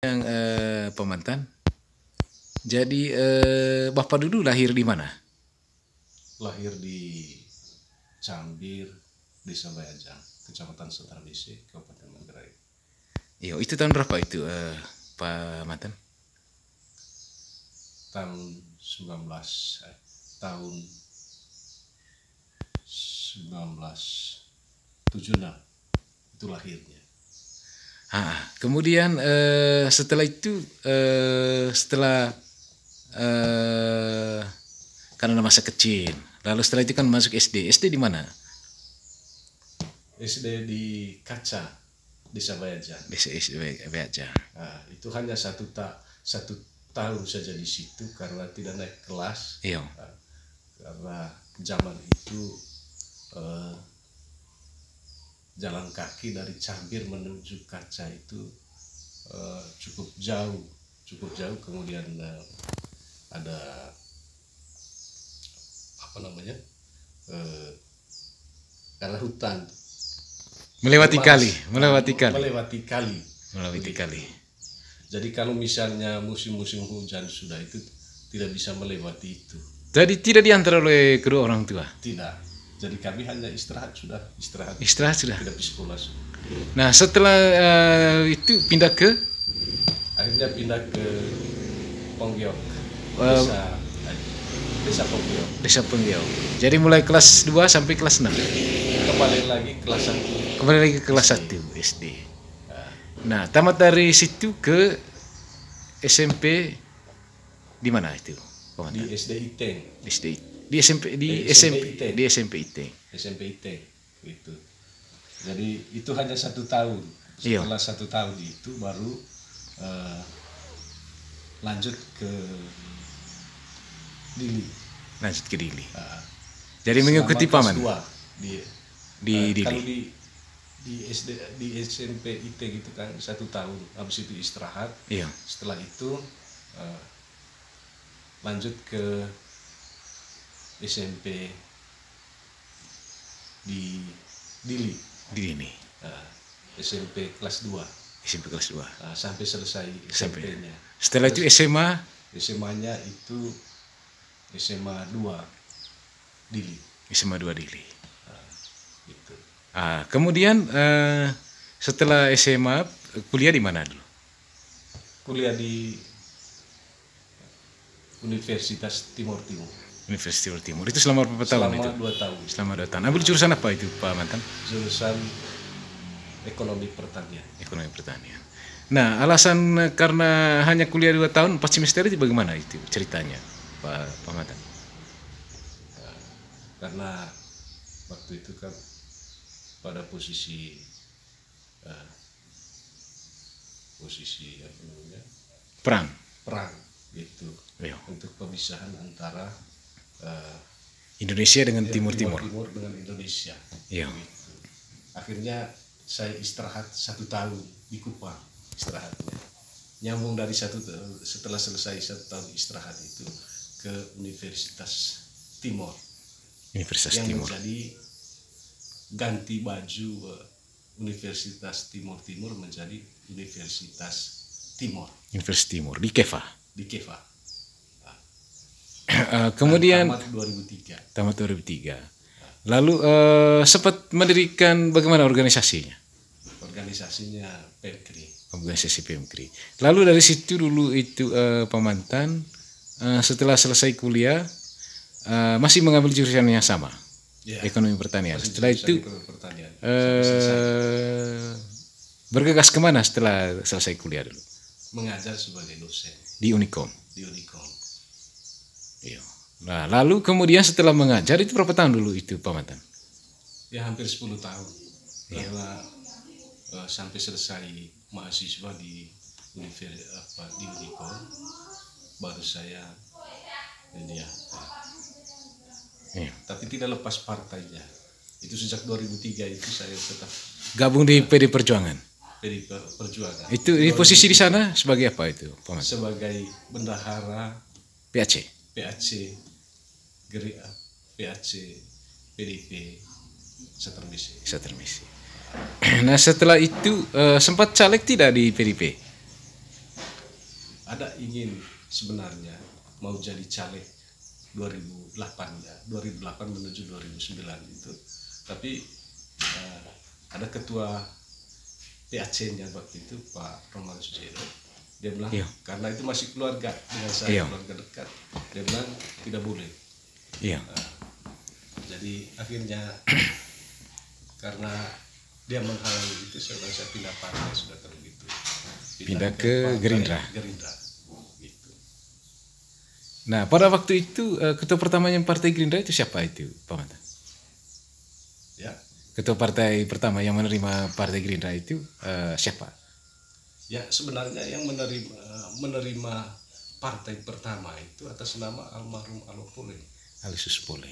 Yang Pemantan. Jadi Bapak dulu lahir di mana? Lahir di Cambir, Desa Bayajang, Kecamatan Sutarbise, Kabupaten Manggarai. Yo, itu tahun berapa itu Pak Mantan? Tahun 1976 itu lahirnya. Kemudian setelah itu setelah karena masa kecil, lalu setelah itu kan masuk SD. SD di mana? SD di Kaca, Desa Bayajang. Desa SD Bayajang. Itu hanya satu tahun saja di situ karena tidak naik kelas. Iya. Karena zaman itu jalan kaki dari Cambir menuju Kaca itu cukup jauh. Kemudian ada karena hutan. Melewati kali. Jadi kalau misalnya musim-musim hujan sudah itu tidak bisa melewati itu. Jadi tidak diantar oleh kedua orang tua? Tidak. Jadi kami hanya istirahat sudah. Tidak di sekolah. Nah setelah itu pindah ke? Akhirnya pindah ke Ponggyok. Desa Ponggyok. Jadi mulai kelas 2 sampai kelas 6? Kembali lagi ke kelas 1 SD. Nah tamat dari situ ke SMP di mana itu? Di SD Iteng. Di SMP Iteng. Gitu. Jadi itu hanya 1 tahun. Setelah 1 tahun itu baru lanjut ke Dili. Jadi mengikuti paman di Dili. Kalau di SMP Iteng itu kan 1 tahun, habis itu istirahat. Iya. Setelah itu lanjut ke SMP di Dili. SMP kelas 2. Sampai selesai SMP-nya. Setelah itu SMA? SMA-nya itu SMA 2 Dili. Gitu. Kemudian setelah SMA kuliah di mana dulu? Kuliah di Universitas Timur. Itu selama berapa tahun itu? Selama 2 tahun. Ambil jurusan apa itu Pak Mantan? Jurusan Ekonomi Pertanian. Nah, alasan karena hanya kuliah 2 tahun 4 semester itu bagaimana itu ceritanya Pak Mantan? Karena waktu itu kan pada posisi perang gitu. Iya. Untuk pemisahan antara Indonesia dengan Timur dengan Indonesia. Iya. Gitu. Akhirnya saya istirahat 1 tahun di Kupang istirahatnya. Nyambung dari setelah selesai 1 tahun istirahat itu ke Universitas Timur. Yang menjadi ganti baju Universitas Timur menjadi Universitas Timur. Di Keva. Kemudian tamat 2003. Lalu sempat mendirikan bagaimana organisasinya? Organisasi PMKRI. Lalu dari situ dulu itu Pemantan setelah selesai kuliah masih mengambil jurusan yang sama, ekonomi pertanian. Setelah itu bergegas kemana setelah selesai kuliah dulu? Mengajar sebagai dosen di Unikom. Iya. Nah, lalu kemudian setelah mengajar itu berapa tahun dulu itu Pak Mantan? Ya hampir 10 tahun. Karena sampai selesai mahasiswa di Unikom baru saya tapi tidak lepas partainya. Itu sejak 2003 itu saya tetap gabung di PD Perjuangan. Itu di posisi di sana sebagai apa itu, Pak? Sebagai bendahara PAC PDIP Sutarbise. Nah setelah itu sempat caleg tidak di PDIP? ada ingin sebenarnya mau jadi caleg 2008 ya, 2008 menuju 2009 itu, tapi ada ketua PAC-nya waktu itu Pak Roman Sujero, dia bilang karena itu masih keluarga dengan saya, keluarga dekat, dia bilang tidak boleh. Jadi akhirnya karena dia menghalangi itu, saya pindah partai sudah kalau gitu. Pindah ke Gerindra. Gerindra. Gitu. Nah, pada waktu itu ketua pertamanya partai Gerindra itu siapa itu, Pak Mantan? Ya. Ketua partai pertama yang menerima partai Gerindra itu siapa? Ya, sebenarnya yang menerima partai pertama itu atas nama almarhum Aloysius Pole.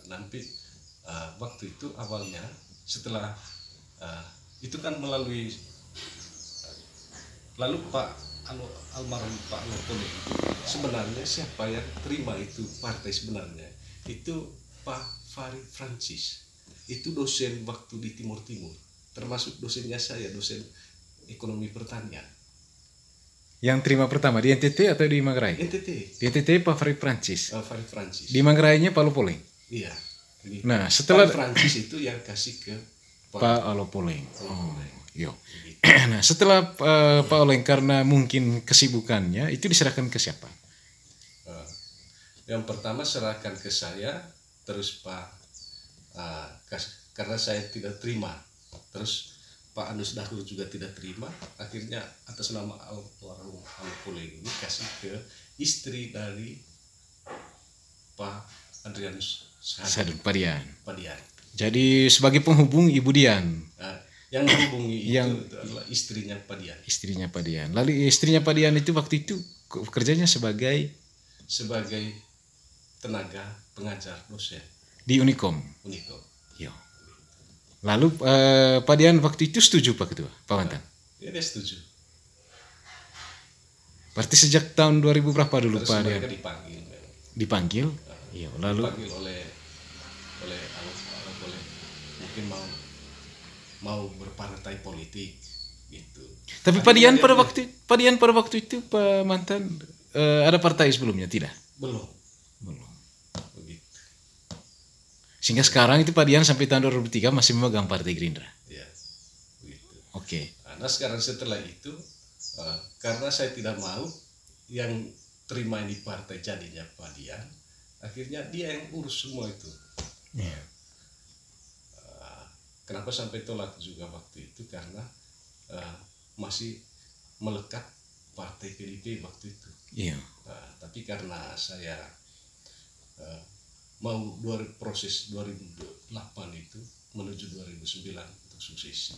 Nanti waktu itu awalnya setelah itu kan melalui lalu almarhum Pak Alopole itu sebenarnya siapa yang terima itu partai sebenarnya itu Pak Fari Francis, itu dosen waktu di Timur termasuk dosennya saya, dosen ekonomi pertanian. Yang terima pertama di NTT atau di Manggarai? NTT. Di NTT Pak Fari Francis. Fari Francis. Di Manggarainya Pak Alopole. Iya. Nah, setelah Pak Francis itu yang kasih ke Pak Alopole. Nah, setelah Pak Oleng karena mungkin kesibukannya itu diserahkan ke siapa? Yang pertama serahkan ke saya, terus karena saya tidak terima, terus Pak Anus Dahulu juga tidak terima, akhirnya atas nama almarhum Alopole ini kasih ke istri dari Pak Adrianus Sadun Padian. Jadi sebagai penghubung Ibu Dian. Yang menghubungi itu adalah istrinya Padian. Istrinya Padian. Lalu istrinya Padian itu waktu itu kerjanya sebagai tenaga pengajar dosen di Unikom. Yo. Lalu Pak Dian waktu itu setuju Pak Ketua, Pak Mantan? Dia setuju. Berarti sejak tahun 2000 berapa dulu Pak Dian? Dipanggil? Iya. Lalu dipanggil oleh mungkin mau berpartai politik gitu. Tapi Pak Dian pada waktu itu Pak Mantan ada partai sebelumnya tidak? Belum. Sehingga sekarang itu Pak Dian sampai tahun 2003 masih memegang Partai Gerindra. Iya, begitu. Oke. Nah sekarang setelah itu, karena saya tidak mau yang terima ini partai jadinya Pak Dian, akhirnya dia yang urus semua itu. Yeah. Kenapa sampai tolak juga waktu itu? Karena masih melekat Partai PDIP waktu itu. Iya. Tapi karena saya mau proses 2008 itu menuju 2009 untuk suksesi,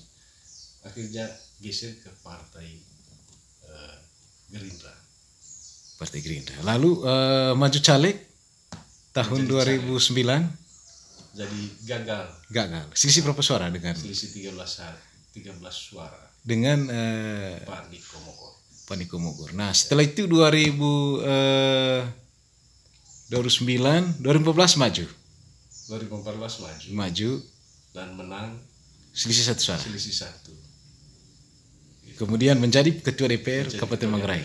akhirnya geser ke Partai Gerindra. Partai Gerindra. Lalu maju caleg tahun 2009. Jadi gagal. Selisih berapa suara dengan? Selisih 13 suara. Dengan Pak Niko Mogor. Nah, setelah itu 2014 maju. 2014 Maju dan menang selisih 1 suara. Gitu. Kemudian menjadi ketua DPR Kabupaten Manggarai.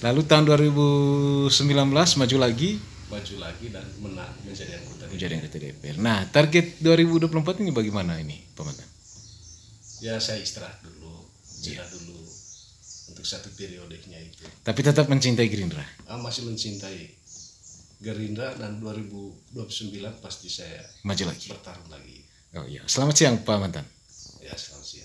Lalu tahun 2019 maju lagi dan menang menjadi anggota DPR. Nah, target 2024 ini bagaimana ini, Pak Mantan? Ya, saya istirahat dulu, jeda dulu untuk satu periodenya itu. Tapi tetap mencintai Gerindra. Masih mencintai Gerindra dan 2029 pasti saya maju lagi. Bertarung lagi. Oh iya, selamat siang Pak Mantan. Ya, selamat siang.